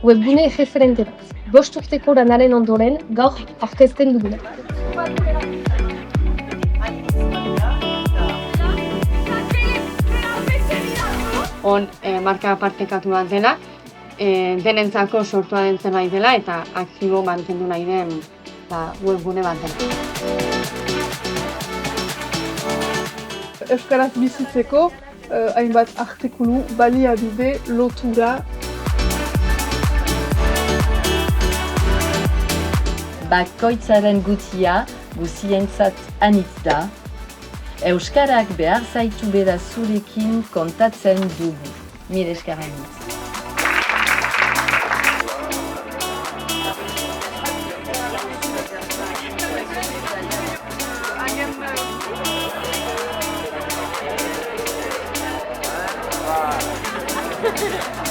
Webgune referente bat. 5 urteko lanaren ondoren, gaur aurkezten duguna. Marka partekatu bat dela, denentzako sortua den zerbait dela eta aktibo mantendu nahi den webgune bat dela. Euskaraz bizitzeko hainbat artikulu, baliabide, lotura. Bakoitzaren gutia guzientzat anitz da. Euskarak behar zaitu bera zurekin kontatzen dugu. Mil esker anitz. Wow.